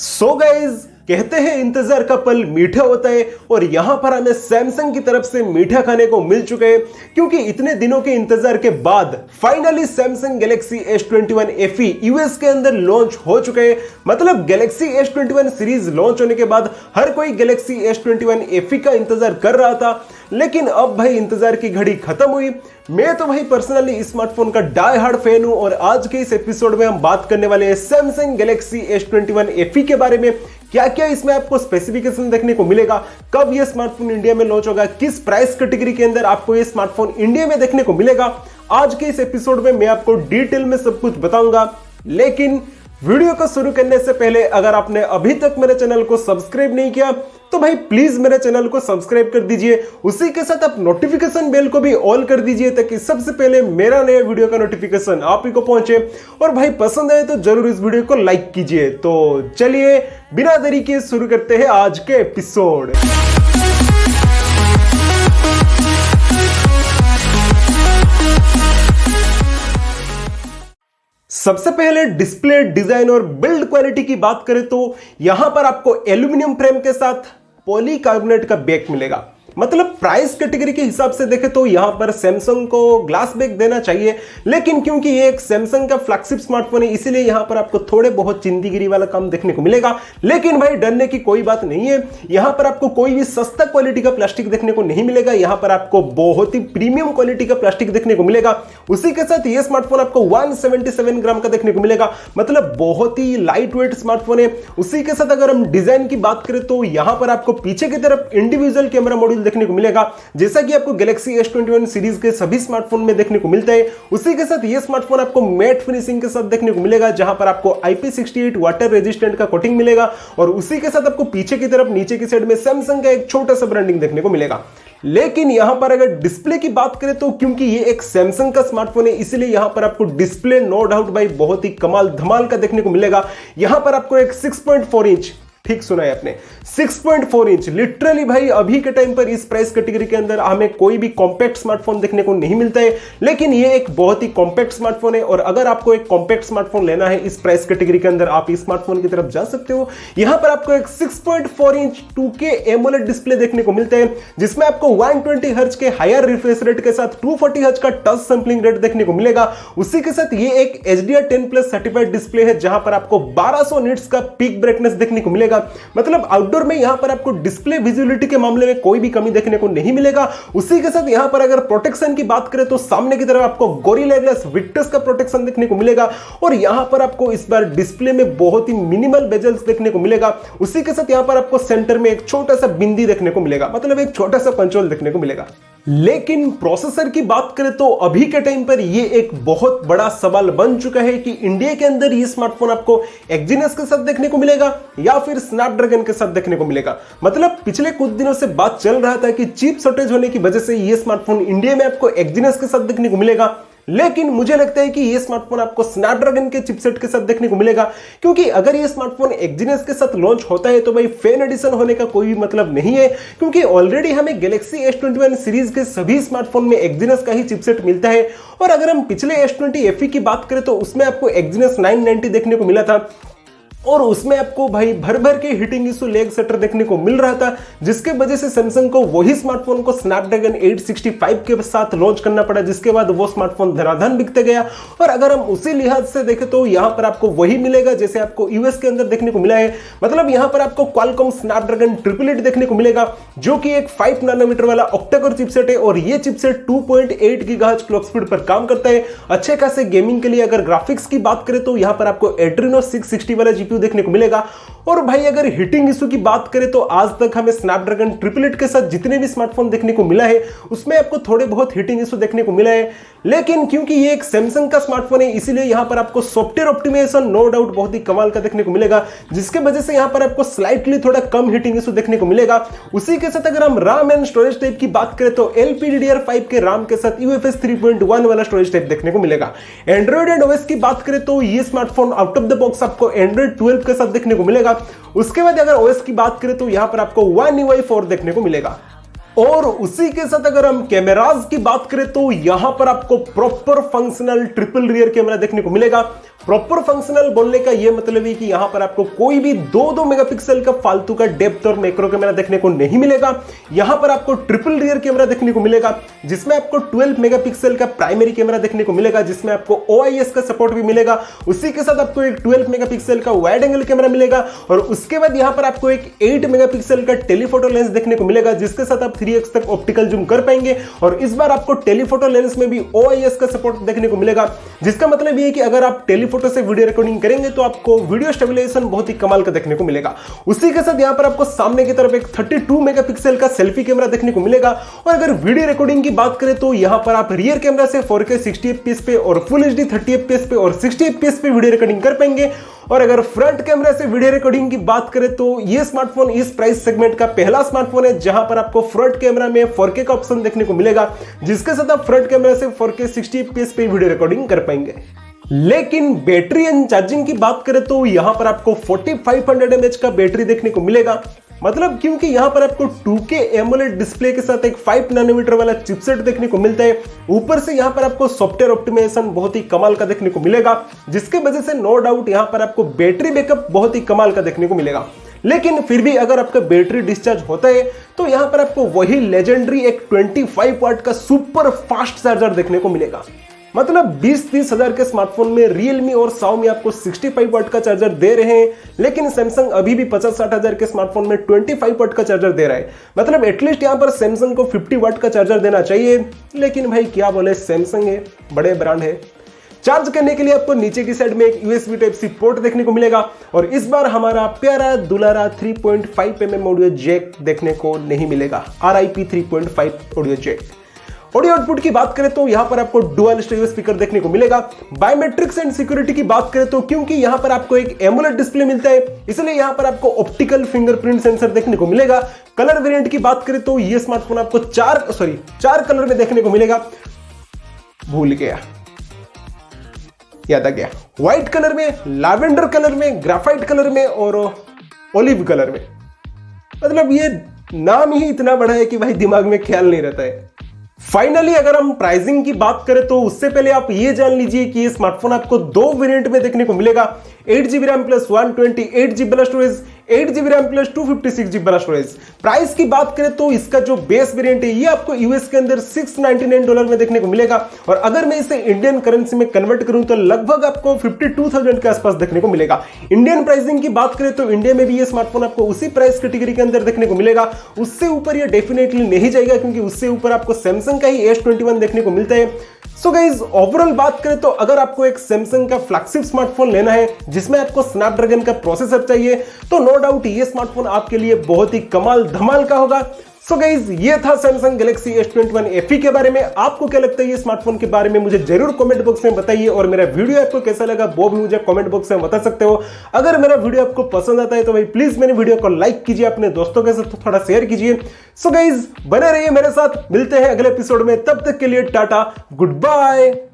So guys, कहते हैं इंतजार का पल मीठा होता है और यहां पर हमें सैमसंग की तरफ से मीठा खाने को मिल चुके हैं क्योंकि इतने दिनों के इंतजार के बाद finally Samsung Galaxy S21 FE US के अंदर लॉन्च हो चुके हैं। मतलब गैलेक्सी S21 सीरीज लॉन्च होने के बाद हर कोई गैलेक्सी S21 FE का इंतजार कर रहा था, लेकिन अब भाई इंतजार की घड़ी खत्म हुई। मैं तो भाई पर्सनली इस स्मार्टफोन का डाई हार्ड फैन हूं और आज के इस एपिसोड में हम बात करने वाले हैं सैमसंग गैलेक्सी S21 FE के बारे में। क्या क्या इसमें आपको स्पेसिफिकेशन देखने को मिलेगा, कब यह स्मार्टफोन इंडिया में लॉन्च होगा, किस प्राइस कैटेगरी के अंदर आपको यह स्मार्टफोन इंडिया में देखने को मिलेगा, आज के इस एपिसोड में मैं आपको डिटेल में सब कुछ बताऊंगा। लेकिन वीडियो को शुरू करने से पहले अगर आपने अभी तक मेरे चैनल को सब्सक्राइब नहीं किया तो भाई प्लीज मेरे चैनल को सब्सक्राइब कर दीजिए। उसी के साथ आप नोटिफिकेशन बेल को भी ऑल कर दीजिए ताकि सबसे पहले मेरा नया वीडियो का नोटिफिकेशन आप ही को पहुंचे। और भाई पसंद आए तो जरूर इस वीडियो को लाइक कीजिए। तो चलिए बिना देरी के शुरू करते हैं आज के एपिसोड। सबसे पहले डिस्प्ले, डिजाइन और बिल्ड क्वालिटी की बात करें तो यहां पर आपको एल्यूमिनियम फ्रेम के साथ पॉलीकार्बोनेट का बैक मिलेगा। मतलब प्राइस कैटेगरी के हिसाब से देखें तो यहां पर सैमसंग को ग्लास बैक देना चाहिए, लेकिन क्योंकि ये एक सैमसंग का फ्लैगशिप स्मार्टफोन है इसीलिए यहां पर आपको थोड़े बहुत चिंदीगिरी वाला काम देखने को मिलेगा। लेकिन भाई डरने की कोई बात नहीं है, यहां पर आपको कोई भी सस्ता क्वालिटी का प्लास्टिक देखने को नहीं मिलेगा। यहां पर आपको बहुत ही प्रीमियम क्वालिटी का प्लास्टिक देखने को मिलेगा। उसी के साथ ये स्मार्टफोन आपको 177 ग्राम का देखने को मिलेगा, मतलब बहुत ही लाइट वेट स्मार्टफोन है। उसी के साथ अगर हम डिजाइन की बात करें तो यहां पर आपको पीछे की तरफ इंडिविजुअल कैमरा मॉड्यूल देखने को मिलेगा, जैसा कि आपको गैलेक्सी S21 सीरीज के सभी स्मार्टफोन में देखने को मिलता है। उसी के साथ यह स्मार्टफोन आपको मैट फिनिशिंग के साथ देखने को मिलेगा, जहां पर आपको IP68 वाटर रेजिस्टेंट का कोटिंग मिलेगा। और उसी के साथ आपको पीछे की तरफ नीचे की साइड में सैमसंग का एक छोटा सा ब्रांडिंग देखने को मिलेगा। लेकिन यहां पर अगर डिस्प्ले की बात करें तो क्योंकि ये एक सैमसंग का स्मार्टफोन है इसलिए यहां पर आपको डिस्प्ले नो डाउट भाई बहुत ही कमाल धमाल का देखने को मिलेगा। यहां पर आपको एक 6.4 इंच, ठीक सुना है आपने, 6.4 इंच, लिटरली भाई अभी के टाइम पर इस प्राइस कैटेगरी के अंदर हमें कोई भी कॉम्पैक्ट स्मार्टफोन देखने को नहीं मिलता है, लेकिन ये एक बहुत ही कॉम्पैक्ट स्मार्टफोन है। और अगर आपको एक कॉम्पैक्ट स्मार्टफोन लेना है इस प्राइस कैटेगरी के अंदर आप इस स्मार्टफोन की तरफ जा सकते हो। यहां पर आपको एक 6.4 इंच 2K एमोलेड डिस्प्ले देखने को मिलता है, जिसमें आपको 120 हर्ट्ज के हायर रिफ्रेश रेट के साथ 240 हर्ट्ज का टच सैंपलिंग रेट देखने को मिलेगा। उसी के साथ ये एक HDR10+ सर्टिफाइड डिस्प्ले है, जहां पर आपको 1200 निट्स का पीक ब्राइटनेस देखने को मिलेगा। मतलब आउटडोर में यहां पर आपको डिस्प्ले विजुअलिटी के मामले में कोई भी कमी देखने को नहीं मिलेगा। उसी के साथ यहां पर अगर प्रोटेक्शन की बात करें तो सामने की तरफ आपको गोरिल्ला ग्लास विक्टर्स का प्रोटेक्शन देखने को मिलेगा और यहां पर आपको इस बार डिस्प्ले में बहुत ही मिनिमल बेजल्स देखने को मिलेगा। उसी के साथ यहां पर आपको सेंटर में एक छोटा सा बिंदी देखने को मिलेगा, मतलब एक छोटा सा कंट्रोल देखने को मिलेगा। लेकिन प्रोसेसर की बात करें तो अभी के टाइम पर यह एक बहुत बड़ा सवाल बन चुका है कि इंडिया के अंदर यह स्मार्टफोन आपको एक्जीनस के साथ देखने को मिलेगा या फिर स्नैपड्रैगन के साथ देखने को मिलेगा। मतलब पिछले कुछ दिनों से बात चल रहा था कि चिप शॉर्टेज होने की वजह से यह स्मार्टफोन इंडिया में आपको एक्जीनस के साथ देखने को मिलेगा, लेकिन मुझे लगता है कि यह स्मार्टफोन आपको स्नैपड्रैगन के चिपसेट के साथ देखने को मिलेगा। क्योंकि अगर यह स्मार्टफोन एक्जीनस के साथ लॉन्च होता है तो भाई फैन एडिशन होने का कोई मतलब नहीं है, क्योंकि ऑलरेडी हमें गैलेक्सी S21 सीरीज के सभी स्मार्टफोन में एक्जीनस का ही चिपसेट मिलता है। और अगर हम पिछले S20 FE की बात करें तो उसमें आपको एक्जीनस 990 देखने को मिला था और उसमें आपको भाई भर भर के हिटिंग इशू लेग सेटर देखने को मिल रहा था, जिसके वजह से सैमसंग को वही स्मार्टफोन को स्नैपड्रैगन 865 के साथ लॉन्च करना पड़ा, जिसके बाद वो स्मार्टफोन धनाधन बिकते गया। और अगर हम उसी लिहाज से देखें तो यहां पर आपको वही मिलेगा जैसे आपको यूएस के अंदर देखने को मिला है। मतलब यहां पर आपको Qualcomm Snapdragon 888 देखने को मिलेगा, जो कि एक 5 नैनोमीटर वाला ऑक्टा-कोर चिपसेट है और ये चिपसेट 2.8 गीगाहर्ट्ज क्लॉक स्पीड पर काम करता है अच्छे खासे गेमिंग के लिए। अगर ग्राफिक्स की बात करें तो यहां पर आपको Adreno 660 वाला जीपीयू देखने को मिलेगा। और भाई अगर हिटिंग इशू की बात करें तो आज तक हमें स्नैपड्रैगन 888 के साथ जितने भी स्मार्टफोन देखने को मिला है उसमें आपको थोड़े बहुत हिटिंग इशू देखने को मिला है। लेकिन क्योंकि ये एक सैमसंग का स्मार्टफोन है इसीलिए यहां पर आपको सॉफ्टवेयर ऑप्टिमाइजेशन नो डाउट बहुत ही कमाल का देखने को मिलेगा, जिसके वजह से यहां पर आपको स्लाइटली थोड़ा कम हिटिंग इशू देखने को मिलेगा। उसी के साथ अगर हम RAM एंड स्टोरेज टाइप की बात करें तो LPDDR5 के RAM के साथ UFS 3.1 वाला स्टोरेज टाइप देखने को मिलेगा। एंड्रॉइड एंड OS की बात करें तो ये smartphone out of the box आपको एंड्रॉइड 12 के साथ देखने को मिलेगा। उसके बाद अगर OS की बात करें तो यहां पर आपको One UI 4 देखने को मिलेगा। और उसी के साथ अगर हम कैमरास की बात करें तो यहां पर आपको proper functional triple rear camera देखने को मिलेगा। प्रॉपर फंक्शनल बोलने का यह मतलब है कि यहां पर आपको कोई भी 2-2 मेगापिक्सल का फालतू का डेप्थ और मैक्रो कैमरा देखने को नहीं मिलेगा। यहां पर आपको ट्रिपल रियर कैमरा देखने को मिलेगा, जिसमें आपको 12 मेगापिक्सल का प्राइमरी कैमरा देखने को मिलेगा, जिसमें आपको OIS का सपोर्ट भी मिलेगा। उसी के साथ आपको एक 12 मेगापिक्सल का वाइड एंगल कैमरा मिलेगा और उसके बाद यहां पर आपको एक 8 मेगापिक्सल का टेलीफोटो लेंस देखने को मिलेगा, जिसके साथ आप 3x तक ऑप्टिकल जूम कर पाएंगे। और इस बार आपको टेलीफोटो लेंस में भी OIS का सपोर्ट देखने को मिलेगा, जिसका मतलब यह है कि अगर आप टेलीफोटो से वीडियो रिकॉर्डिंग करेंगे तो आपको वीडियो स्टेबलाइजेशन बहुत ही कमाल का देखने को मिलेगा। उसी के साथ यहां पर आपको सामने की तरफ एक 32 मेगापिक्सल का सेल्फी कैमरा देखने को मिलेगा। और अगर वीडियो रिकॉर्डिंग की बात करें तो यहां पर आप रियर कैमरा से 4K 60 fps पे और फुल HD 30 fps पे और 60 fps पे वीडियो रिकॉर्डिंग कर पाएंगे। और अगर फ्रंट कैमरा से वीडियो रिकॉर्डिंग की बात करें तो यह स्मार्टफोन इस प्राइस सेगमेंट का पहला स्मार्टफोन है जहां पर आपको फ्रंट कैमरा में 4K का ऑप्शन देखने को मिलेगा, जिसके साथ आप फ्रंट कैमरा से 4K 60 fps पे वीडियो रिकॉर्डिंग कर पाएंगे। लेकिन बैटरी एंड चार्जिंग की बात करें तो यहां पर आपको 4500 mAh का बैटरी देखने को मिलेगा। मतलब क्योंकि यहां पर आपको 2K AMOLED डिस्प्ले के साथ एक 5 नैनोमीटर वाला चिपसेट देखने को मिलता है। ऊपर से यहां पर आपको सॉफ्टवेयर ऑप्टिमाइजेशन बहुत ही कमाल का देखने को मिलेगा, जिसके वजह से नो डाउट यहां पर आपको बैटरी बैकअप बहुत ही कमाल का देखने को मिलेगा। लेकिन फिर भी अगर आपका बैटरी डिस्चार्ज होता है तो यहां पर आपको वही लेजेंडरी एक 25 वाट का सुपर फास्ट चार्जर देखने को मिलेगा। मतलब 20-30 हजार के स्मार्टफोन में Realme और Xiaomi आपको 65 वाट का चार्जर दे रहे हैं, लेकिन Samsung अभी भी 50-60 हजार के स्मार्टफोन में 25 वाट का चार्जर दे रहा है। मतलब एटलीस्ट यहां पर Samsung को 50 वाट का चार्जर देना चाहिए। लेकिन भाई क्या बोले, Samsung है, बड़े ब्रांड है। चार्ज करने के लिए आपको नीचे की साइड में एक USB Type-C पोर्ट देखने को मिलेगा और इस बार हमारा प्यारा दुलारा 3.5 mm ऑडियो जैक देखने को नहीं मिलेगा। RIP 3.5 audio jack. Audio output की बात करें तो यहां पर आपको डुअल स्टीरियो स्पीकर देखने को मिलेगा। बायोमेट्रिक्स एंड सिक्योरिटी की बात करें तो क्योंकि यहां पर आपको एक AMOLED डिस्प्ले मिलता है, इसलिए यहां पर आपको ऑप्टिकल फिंगरप्रिंट सेंसर देखने को मिलेगा। कलर वेरिएंट की बात करें तो यह स्मार्टफोन आपको चार कलर में देखने को मिलेगा। भूल गया, याद आ गया। व्हाइट कलर में, लैवेंडर कलर में, ग्राफाइट कलर में और ओलिव कलर में। मतलब ये नाम ही इतना बड़ा है कि भाई दिमाग में ख्याल नहीं रहता है। फाइनली अगर हम प्राइसिंग की बात करें तो उससे पहले आप ये जान लीजिए कि ये स्मार्टफोन आपको 2 वेरिएंट में देखने को मिलेगा। 8GB RAM प्लस 128GB वाला storage, 8GB RAM plus 256GB वाला स्टोरेज। प्राइस की बात करें तो इसका जो बेस वेरिएंट है ये आपको यूएस के अंदर $699 में देखने को मिलेगा और अगर मैं इसे इंडियन करेंसी में कन्वर्ट करूं तो लगभग आपको 52,000 के आसपास देखने को मिलेगा। इंडियन प्राइसिंग की बात करें तो इंडिया में भी ये स्मार्टफोन आपको उसी प्राइस कैटेगरी के अंदर देखने को मिलेगा। उससे ऊपर ये डेफिनेटली नहीं जाएगा क्योंकि उससे ऊपर आपको सैमसंग का ही S21 देखने को मिलता है। सो गाइज ओवरऑल बात करें तो अगर आपको एक सैमसंग का फ्लैगशिप स्मार्टफोन लेना है जिसमें आपको स्नैपड्रैगन का प्रोसेसर चाहिए तो नो डाउट ये स्मार्टफोन आपके लिए बहुत ही कमाल धमाल का होगा। सो गाइज ये था सैमसंग गैलेक्सी S21 FE के बारे में। आपको क्या लगता है ये स्मार्टफोन के बारे में मुझे जरूर कमेंट बॉक्स में बताइए और मेरा वीडियो आपको कैसा लगा वो भी मुझे कमेंट बॉक्स में बता सकते हो। अगर मेरा वीडियो आपको पसंद आता है तो भाई प्लीज मेरे वीडियो को लाइक कीजिए, अपने दोस्तों के साथ थोड़ा शेयर कीजिए। सो गाइज बने रहिए मेरे साथ, मिलते हैं अगले एपिसोड में, तब तक के लिए टाटा गुड बाय।